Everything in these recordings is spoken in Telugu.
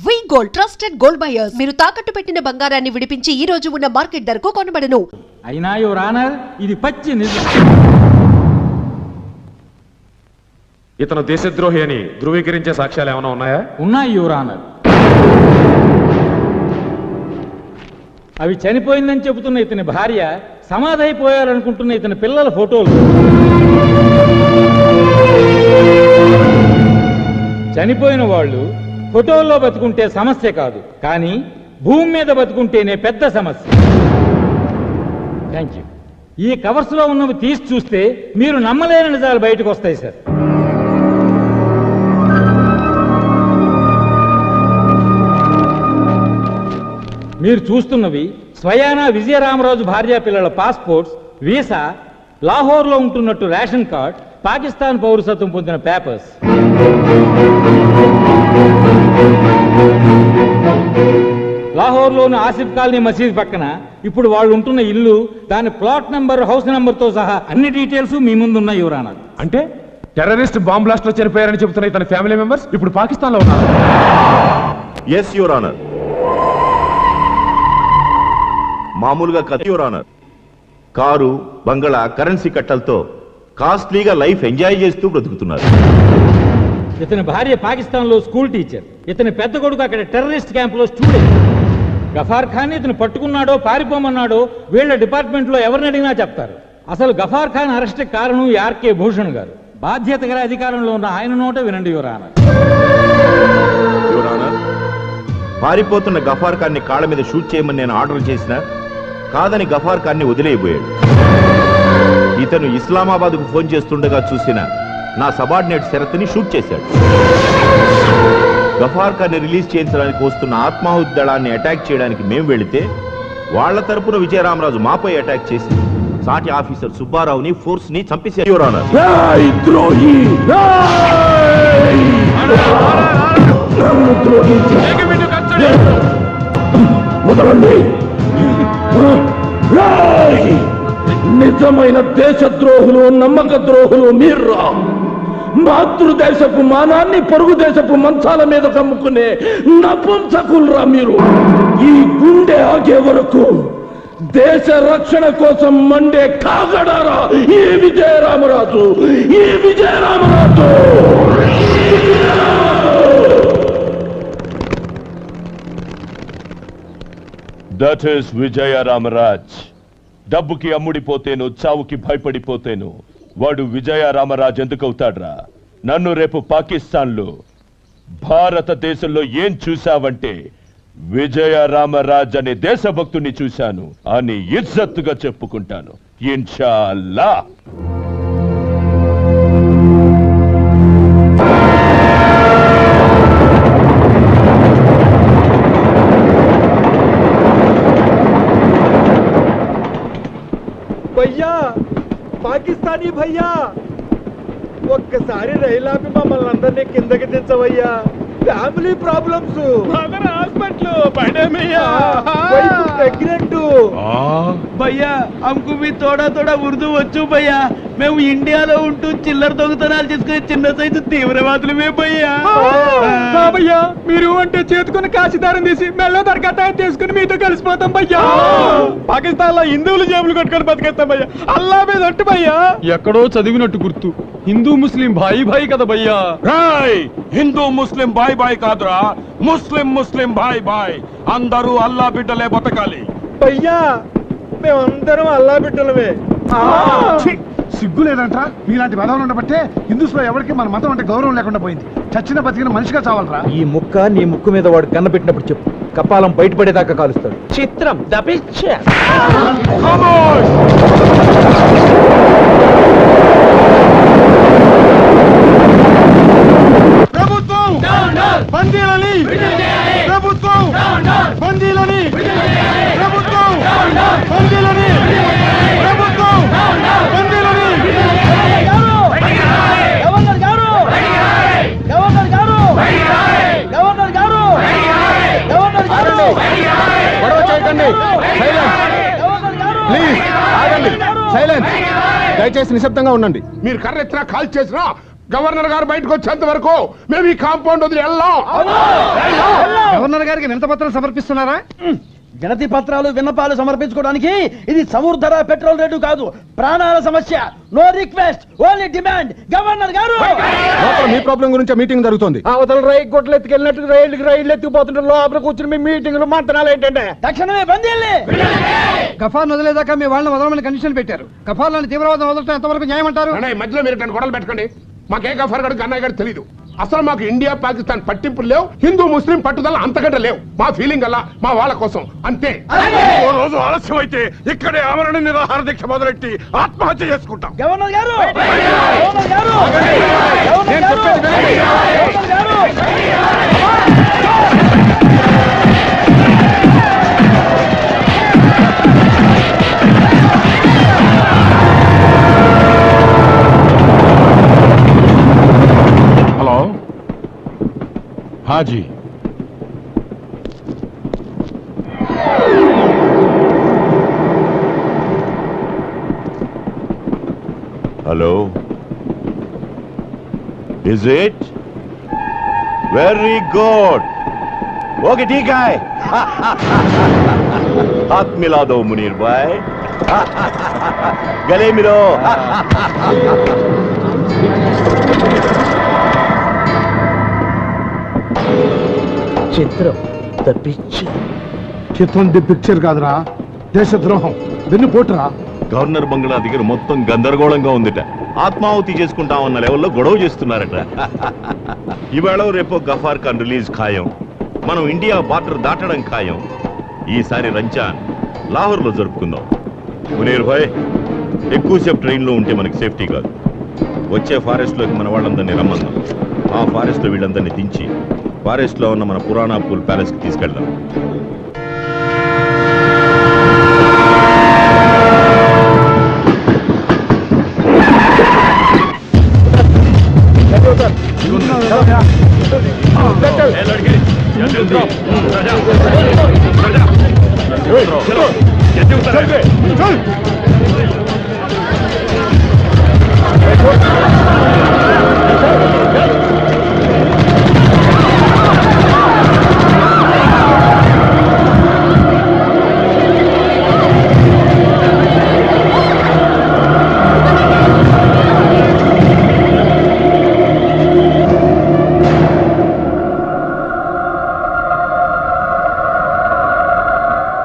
వి గోల్డ్ ట్రస్టెడ్ గోల్డ్ బయర్స్ మీరు తాకట్టు పెట్టిన బంగారాన్ని విడిపించి ఈ రోజు ఉన్న మార్కెట్ ధరకు కొనబడను. అయినా యువర్ ఆనర్ ఇది పచ్చి నిజం. ఇతను దేశద్రోహి అని ధృవీకరించే సాక్ష్యాలు ఏమైనా ఉన్నాయా? ఉన్నాయి యువర్ ఆనర్. అవి చనిపోయిందని చెబుతున్న ఇతని భార్య, సమాధైపోయారనుకుంటున్న ఇతని పిల్లల ఫోటోలు, చనిపోయిన వాళ్ళు ఫోటోల్లో బతుకుంటే సమస్య కాదు, కానీ భూమి మీద బతుకుంటేనే పెద్ద సమస్య. Thank you. ఈ కవర్స్లో ఉన్నవి తీసి చూస్తే మీరు నమ్మలేని నిజాలు బయటకు వస్తాయి సార్. మీరు చూస్తున్నవి స్వయానా విజయరామరాజు భార్యా పిల్లల పాస్పోర్ట్స్, వీసా, లాహోర్లో ఉంటున్నట్టు రేషన్ కార్డ్, పాకిస్తాన్ పౌరసత్వం పొందిన పేపర్స్. లాహోర్లోని ఆసిఫ్ కాలనీ మసీద్ పక్కన ఇప్పుడు వాళ్ళు ఉంటున్న ఇల్లు, దాని ప్లాట్ నెంబర్, హౌస్ నెంబర్తో సహా అన్ని డీటెయిల్స్ మీ ముందు ఉన్నాయి యువర్ ఆనర్. అంటే టెర్రరిస్ట్ బాంబ్ బ్లాస్ట్ లో చనిపోయారని చెబుతున్న ఇతని ఫ్యామిలీ మెంబర్స్ ఇప్పుడు పాకిస్తాన్ లో ఉన్నారు. Yes your honour. మామూలుగా కథ యువర్ ఆనర్. కారు, బంగళా, కరెన్సీ కట్టలతో కాస్ట్లీగా లైఫ్ ఎంజాయ్ చేస్తూ బ్రతుకుతున్నారు. ఇతని భార్య పాకిస్తాన్ లో స్కూల్ టీచర్, ఇతని పెద్ద కొడుకు అక్కడ టెర్రరిస్ట్ క్యాంప్ లో స్టూడెంట్. గఫార్ ఖాన్ ఇతను పట్టుకున్నాడో పారిపోమన్నాడో వీళ్ళ డిపార్ట్మెంట్ లో ఎవరిని అడిగినా చెప్తారు. అసలు గఫార్ ఖాన్ అరెస్ట్ కారణం ఆర్కే భూషణ్ గారు. బాధ్యత గల అధికారంలో ఉన్న ఆయన నోట వినండి యువర్ ఆనర్. యువర్ ఆనర్, పారిపోతున్న గఫార్ ఖాన్ ని కాళ్ళ మీద షూట్ చేయమని నేను ఆర్డర్ చేసినా కాదని గఫార్ ఖాన్ ని వదిలేయబోయాడు. ఇతను ఇస్లామాబాద్ కు ఫోన్ చేస్తుండగా చూసిన నా సబార్డినేట్ శరత్ని షూట్ చేశాడు. గఫార్ ఖాన్ ని రిలీజ్ చేయించడానికి వస్తున్న ఆత్మాహుతి దళాన్ని అటాక్ చేయడానికి మేము వెళితే వాళ్ల తరపున విజయరామరాజు మాపై అటాక్ చేసి సాటి ఆఫీసర్ సుబ్బారావుని ఫోర్స్ ని చంపేశారు యువర్ ఆనర్. నిజమైన దేశద్రోహులు, నమ్మక ద్రోహులు మీర్రా. మాతృదేశపు మానాన్ని పొరుగు దేశపు మంచాల మీద కమ్ముకునే నపుంసకుల్రా మీరు. ఈ గుండె ఆగే వరకు దేశ రక్షణ కోసం మండే కాగడారా ఈ విజయరామరాజు. ఈ విజయరామరాజు దట్ ఈస్ విజయరామరాజ్. డబ్బుకి అమ్ముడిపోతేను, చావుకి భయపడిపోతేను వాడు విజయరామరాజ్ ఎందుకవుతాడ్రా? నన్ను రేపు పాకిస్తాన్లో, భారతదేశంలో ఏం చూశావంటే విజయరామరాజ్ అనే దేశభక్తుని చూశాను అని ఇజ్జత్తుగా చెప్పుకుంటాను ఇన్షాల్లా. భయ్యా, పాకిస్తానీ భయ్యా, ఒక్కసారి రైలాపి మమ్మల్ని అందరినీ కిందకి దించవయ్యా. Family problems, hospital pregnant. భయ్యా, హమ్కు మీ తోడా తోడా ఉర్దూ వచ్చు భయ్యా. మేము ఇండియాలో ఉంటూ చిల్లర దొంగతనాలు చేసుకునే చిన్న సైజు తీవ్రవాదులమే భయ్యా. భయ్యా, మీరు అంటే చేతుకుని కాశీదారం తీసి మెల్ల దరకట్ట తీసుకుని మీతో కలిసిపోతాం భయ్యా. పాకిస్తాన్ లో హిందువులు జేబులు కట్టుకొని బతికేస్తాం భయ్యా. అల్లా మీద ఒట్టు భయ్యా. ఎక్కడో చదివినట్టు గుర్తు, హిందూ ముస్లిం భాయి భాయి కదా భయ్యా. హిందూ ముస్లిం భాయ్ భాయ్ కాదురా, ముస్లిం ముస్లిం భాయ్ భాయ్. అందరూ అల్లా బిడ్డలే బతకాలి భయ్యా. మేమందరం అల్లా బిడ్డలమే. సిగ్గు లేదంటరా మీలాంటి బలవలు ఉండబట్టే హిందూస్ లో ఎవరికి మన మతం అంటే గౌరవం లేకుండా పోయింది. చచ్చిన బతికిన మనిషిగా చావాలరా. ఈ ముక్క నీ ముక్కు మీద వాడు కన్న పెట్టినప్పుడు చెప్పు, కపాలం బయటపడేదాకా కాలుస్తాడు. చిత్రం దపిచ్చ. ప్రభుత్వం బందీలని, ప్రభుత్వం బందీలని, ప్రభుత్వం బందీలని, ప్రభుత్వం బందీలని. గవర్నర్ గారు, గవర్నర్ గారు, గవర్నర్ గారు, గవర్నర్ గారు, గొడవ చేయకండి. ప్లీజ్ ఆగండి. సైలెన్స్. దయచేసి నిశ్శబ్దంగా ఉండండి. మీరు కర్రెత్తినా కాల్ చేసినా గవర్నర్ గారు బయటకు వచ్చేంత వరకు మేము ఈ కాంపౌండ్ వదిలి వెళ్ళాం. గవర్నర్కి వినతపత్రం సమర్పిస్తున్నారా? వినతి పత్రాలు విన్నపాలు సమర్పించుకోవడానికి ఇది సముద్ర పెట్రోల్ రేటు కాదు, ప్రాణాల సమస్య. No request, only demand. Governor గారు, మీ ప్రాబ్లం గురించి మీటింగ్ జరుగుతుంది. అవతల రైలు గొడ్లు ఎత్తుకెళ్ళినట్టు రైలు ఎత్తుకుపోతుంటే లోపల కూర్చుని మీ మీటింగ్లు మంతనాలు ఏంటంటే తక్షణమే బందీల్ని. గఫార్ వదిలేదాకా మీ వాళ్ళని వదలమని కండిషన్ పెట్టారు. గఫార్లను తీవ్రవాదం వదలటం ఎంతవరకు న్యాయం అంటారు? మధ్యలో మీరు గొడవలు పెట్టకండి. మాకే గఫార్ గడు అన్నయ్య గారు తెలియదు. అసలు మాకు ఇండియా పాకిస్తాన్ పట్టింపులు లేవు, హిందూ ముస్లిం పట్టుదల అంతకంటే లేవు. మా ఫీలింగ్ అలా మా వాళ్ళ కోసం అంతే. ఓ రోజు ఆలస్యం అయితే ఇక్కడే ఆమరణ నిరాహార దీక్ష మొదలెట్టి ఆత్మహత్య చేసుకుంటాం. గవర్నర్ గారు, గవర్నర్ గారు, గవర్నర్ గారు, గవర్నర్ గారు. Hello Haji, hello, is it very good? Okay, ठीक है. हाथ मिला दो मुनीर भाई, गले मिलो. చిత్రం ద పిక్చర్. చిత్రం ది పిక్చర్ కాదురా, దేశద్రోహం వెన్నుపోటురా. గవర్నర్ బంగ్లా దగ్గర మొత్తం గందరగోళంగా ఉందిట. ఆత్మాహుతి చేసుకుంటామన్న లెవెల్లో గొడవ చేస్తున్నారట. ఇవాళ రేపో గఫార్ ఖాన్ రిలీజ్ ఖాయం. మనం ఇండియా బార్డర్ దాటడం ఖాయం. ఈసారి రంజాన్ లాహోర్లో జరుపుకుందాం. మునీర్ భాయ్, ఎక్కువసేపు ట్రైన్లో ఉంటే మనకి సేఫ్టీ కాదు. వచ్చే ఫారెస్ట్లోకి మన వాళ్ళందరినీ రమ్మందాం. ఆ ఫారెస్ట్లో వీళ్ళందరినీ దించి ఫారెస్ట్లో ఉన్న మన పురాణా పూల్ ప్యాలెస్కి తీసుకెళ్దాం.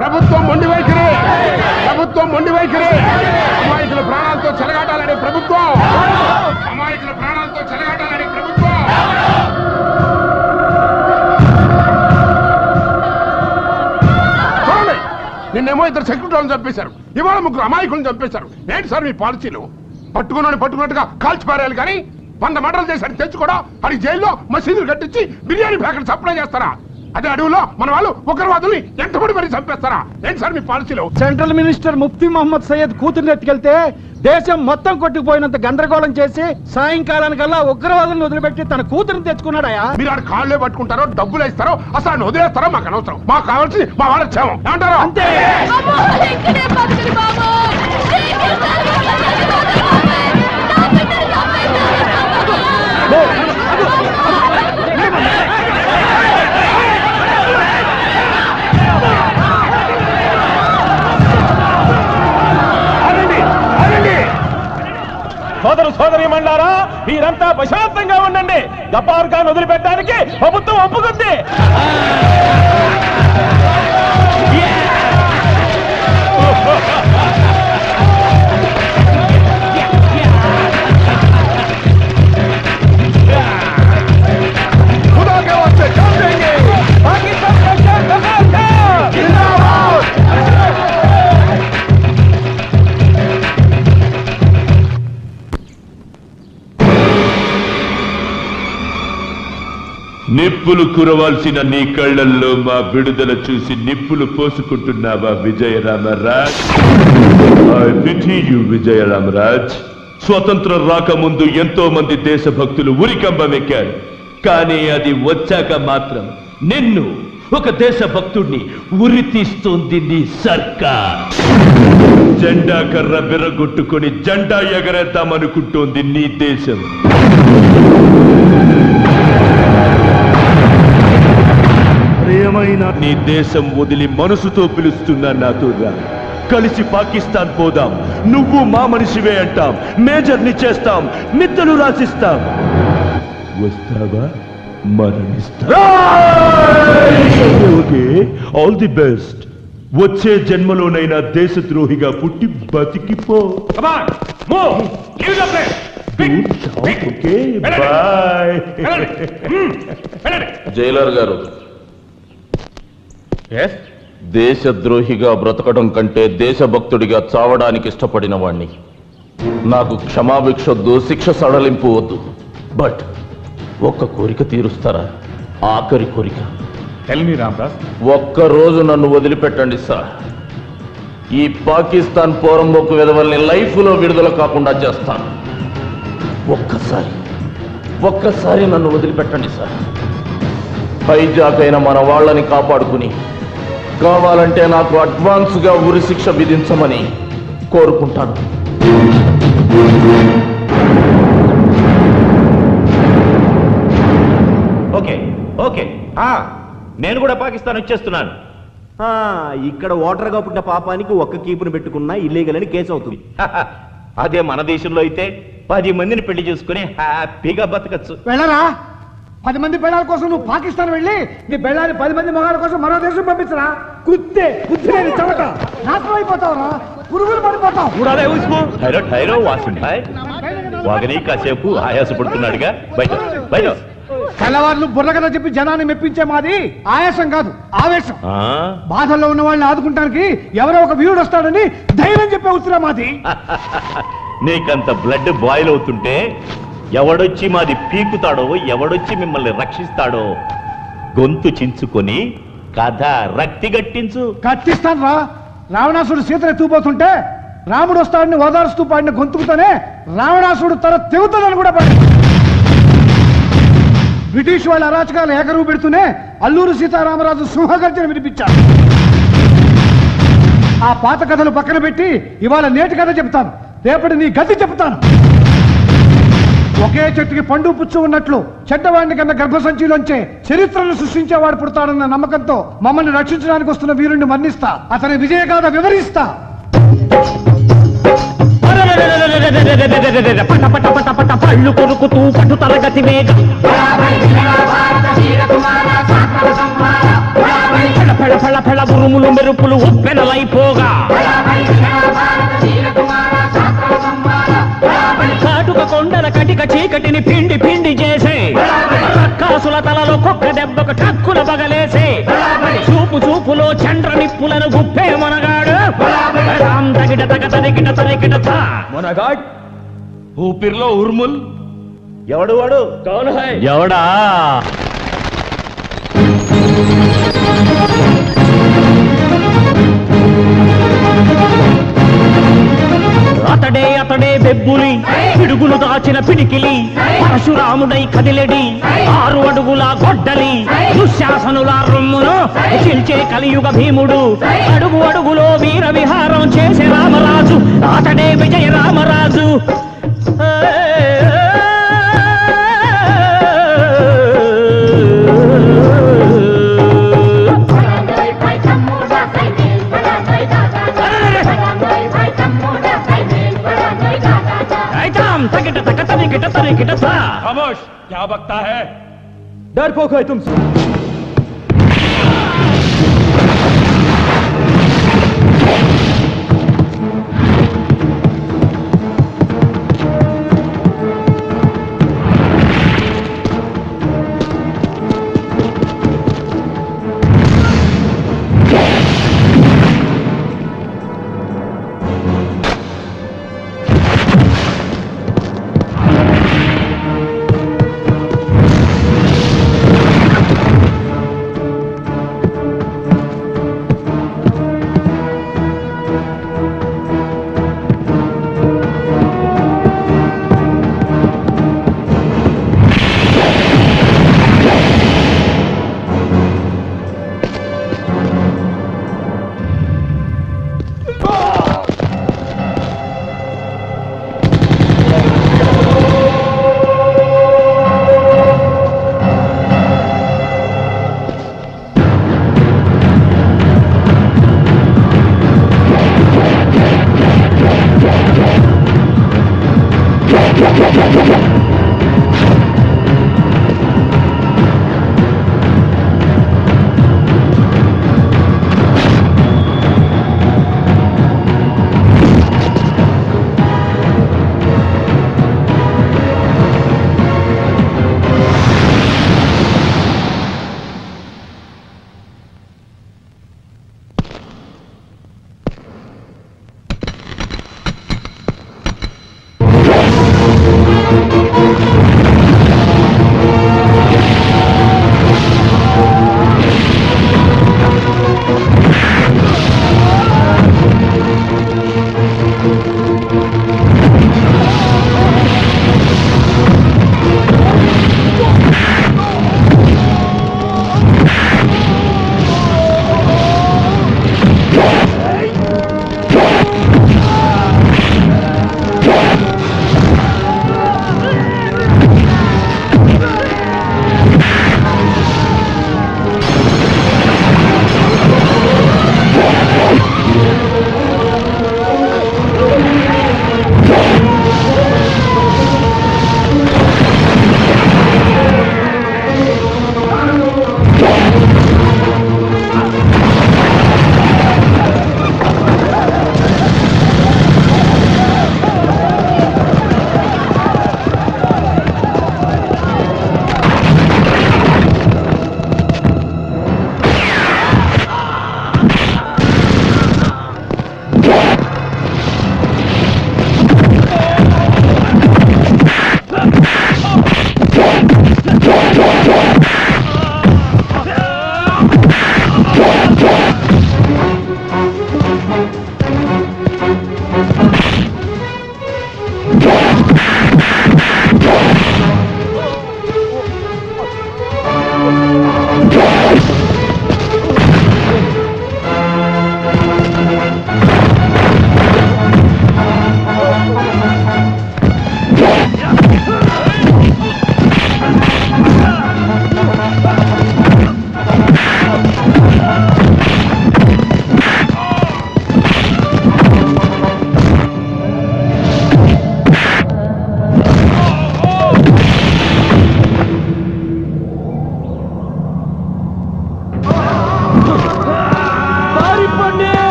ప్రభుత్వం మొండి వైఖరి, ప్రభుత్వం మొండి వైఖరి. అమాయకుల ప్రాణాలతో చెలగాటాలని ప్రభుత్వం, అమాయకుల ప్రాణాలతో చెలగాటాలని ప్రభుత్వం. చూడండి, నిన్నేమో ఇద్దరు సెక్యూరిటీలను చంపేశారు, ఇవాళ ముగ్గురు అమాయకులను చంపేశారు. ఏంటి సార్ మీ పాలసీలు? పట్టుకున్నాడు పట్టుకున్నట్టుగా కాల్చి పారేయాలి కానీ 100 మర్డర్లు చేశాడు తెచ్చుకోవడం, అది జైల్లో మసీదులు కట్టించి బిర్యానీ ప్యాకెట్ సప్లై చేస్తారా? అదే అడవులో మన వాళ్ళు ఉగ్రవాదుల్ని ఎంతమంది మరి చంపేస్తారా? ఏంటి సార్ మీ పాలసీలో? సెంట్రల్ మినిస్టర్ ముఫ్తీ మహమ్మద్ సయ్యద్ కూతుర్ని ఎత్తుకెళ్తే దేశం మొత్తం కొట్టుకుపోయినంత గందరగోళం చేసి సాయంకాలానికల్లా ఉగ్రవాదులను వదిలిపెట్టి తన కూతురుని తెచ్చుకున్నాడయా. మీరు ఆడ కాళ్ళే పట్టుకుంటారో డబ్బులు ఇస్తారో అసలు ఆయన వదిలేస్తారో మాకు అనవసరం. మాకు కావాల్సింది మా వాళ్ళ క్షేమం. ఏమంటారు? అంతే. సోదరు సోదరి మండారా, మీరంతా ప్రశాంతంగా ఉండండి. గఫార్ ఖాన్ వదిలిపెట్టడానికి ప్రభుత్వం ఒప్పుకుంది. నిప్పులు కురవాల్సిన నీ కళ్ళల్లో మా విడుదల చూసి నిప్పులు పోసుకుంటున్నావా Vijayaramaraj? I pity you Vijayaramaraj. స్వతంత్రం రాకముందు ఎంతో మంది దేశభక్తులు ఉరికంబమెక్కారు, కానీ అది వచ్చాక మాత్రం నిన్ను ఒక దేశభక్తుడిని ఉరి తీస్తోంది నీ సర్కార్. జెండా కర్ర విరగొట్టుకొని జెండా ఎగరేద్దామనుకుంటోంది నీ దేశం. ఏమైనా నీ దేశం వదిలి మనసుతో పిలుస్తున్నా నాతో రా. కలిసి పాకిస్తాన్ పోదాం. నువ్వు మా మనిషివే అంటాం, మేజర్ని చేస్తాం, మిద్దలు రాసిస్తాం. వస్తావా? మరణిస్తా. Okay, all the best. వచ్చే జన్మలోనైనా దేశద్రోహిగా పుట్టి బతికిపో. Okay, bye. జైలర్ గారు, దేశద్రోహిగా బ్రతకడం కంటే దేశభక్తుడిగా చావడానికి ఇష్టపడిన వాణ్ణి. నాకు క్షమాభిక్షొద్దు, శిక్ష సడలింపు వద్దు. బట్ ఒక్క కోరిక తీరుస్తారా? ఆఖరి కోరిక. ఒక్కరోజు నన్ను వదిలిపెట్టండి సార్. ఈ పాకిస్తాన్ పోరంబోకు విధవల్ని లైఫ్లో విడుదల కాకుండా చేస్తాను. ఒక్కసారి నన్ను వదిలిపెట్టండి సార్. హైజాక్ అయిన మన వాళ్ళని కాపాడుకుని కావాలంటే నాకు అడ్వాన్స్గా ఉరి శిక్ష విధించమని కోరుకుంటాను. ఓకే ఓకే, నేను కూడా పాకిస్తాన్ వచ్చేస్తున్నాను. ఇక్కడ ఓటర్గా పుట్టిన పాపానికి ఒక్క కీపును పెట్టుకున్నా ఇల్లీగల్ అని కేసు అవుతుంది. అదే మన దేశంలో అయితే 10 మందిని పెళ్లి చేసుకుని హ్యాపీగా బతకచ్చు. వెళ్ళరా? 10 మంది పెళ్ళాల కోసం నువ్వు పాకిస్తాన్ వెళ్ళి నీ పెళ్ళాలి 10 మంది మగాళ్ళ కోసం మరో దేశం పంపించరా? కుత్తే చెమట నాశనం అయిపోతావురా, పురుగులు పడిపోతావు. వాసిం భాయ్ వాగని కాసేపు ఆయాసపడుతున్నాడుగా, బయట బయట. తెల్లవారులు బుర్ర కథ చెప్పి జనాన్ని మెప్పించే మాది ఆయాసం కాదు, ఆవేశం. బాధల్లో ఉన్న వాళ్ళని ఆదుకుంటానికి ఎవరో ఒక వీరుడు వస్తాడని ధైర్యం చెప్పే ఉత్తరా మాది. నీకంత బ్లడ్ బాయిల్ అవుతుంటే ఎవడొచ్చి మాది పీకుతాడో, ఎవడొచ్చి మిమ్మల్ని రక్షిస్తాడో గొంతు చించుకొని కథ రక్తి గట్టించు. కట్టిస్తాను రా. రావణాసుడు సీతను ఎత్తుకుపోతుంటే రాముడు వస్తాడని ఓదారుస్తూ పాడిన గొంతుకుతోనే రావణాసుడు తన తెగుతుందని కూడా పాడి. బ్రిటిష్ వాళ్ళ అరాచకాలు ఏకరువు పెడుతూనే అల్లూరు సీతారామరాజు సింహగర్జన వినిపించారు. ఆ పాత కథలు పక్కన పెట్టి ఇవాళ నేటి కథ చెప్తాను, రేపటి నీ గతి చెప్తాను. ఒకే చెట్టుకి పండు పుచ్చు ఉన్నట్లు చెడ్డవాడిని కన్నా గర్భసంచిలోంచే చరిత్రను సృష్టించేవాడు పుడతాడన్న నమ్మకంతో మమ్మల్ని రక్షించడానికి వస్తున్న వీరుణ్ణి మన్నిస్తా, అతని విజయగాథ వివరిస్తా. పళ్ళు కొరుకుతూ పట్టు తరగతి వేగ ఫళ ఫళ ఉరుములు మెరుపులు ఉప్పెనలైపోగా కాటుక కొండల కటిక చీకటిని పిండి పిండి చేసే రక్కాసుల తలలో కుక్క దెబ్బకు టక్కుల బగలేసే చూపులో చండ్ర నిప్పులను గుప్పే మనగాడు తగిట తగ తరికిట తరికిట మొనగాడ్ ఊపిరిలో ఉర్ముల్. ఎవడు వాడు? ఎవడా? అతడే బెబ్బులి, పిడుగులు దాచిన పిడికిలి, పరశురాముడై కదిలెడి 6 అడుగుల గొడ్డలి, దుశ్శాసనుల రొమ్మును చిల్చే కలియుగ భీముడు, అడుగు అడుగులో వీర విహారం చేసే రామరాజు, అతడే విజయ రామరాజు. खामोश, क्या बकता है? डरपोक है तुमसे।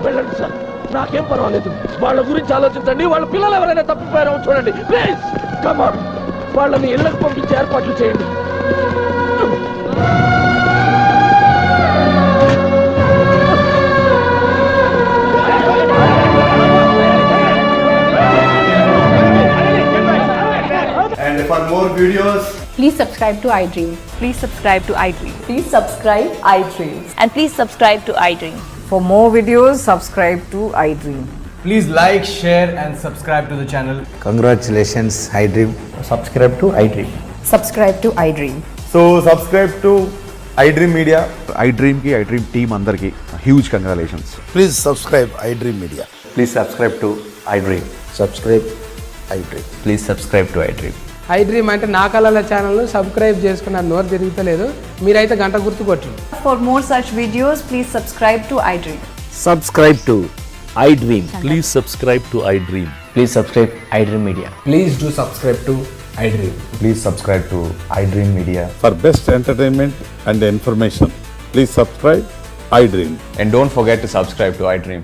వెళ్ళండి సార్, నాకేం పర్వాలేదు. వాళ్ళ గురించి ఆలోచించండి. వాళ్ళ పిల్లలు ఎవరైనా తప్పిపోయారో చూడండి ప్లీజ్. కమాన్, వాళ్ళని ఇళ్ళకి పంపించే ఏర్పాట్లు చేయండి. And for more videos, please subscribe to iDream. Please subscribe to iDream. Please subscribe iDream. And please subscribe to iDream. For more videos, subscribe to iDream. please like, share and subscribe to the channel. Congratulations, iDream. Subscribe to iDream. Subscribe to iDream. So subscribe to iDream Media. iDream ki iDream team andarki huge congratulations. Please subscribe iDream Media. Please subscribe to iDream. Subscribe iDream. Please subscribe to iDream. iDream అంటే నా కళల ఛానల్ను సబ్స్క్రైబ్ చేసుకున్న నోరు తిరుగుతలేదు. మీరైతే గంట గుర్తు కొట్టండి. For more such videos, please subscribe to iDream. Subscribe to iDream. Please subscribe to iDream. Please subscribe iDream Media. Please do subscribe to iDream. Please subscribe to iDream Media. For best entertainment and information, please subscribe iDream. And don't forget to subscribe to iDream.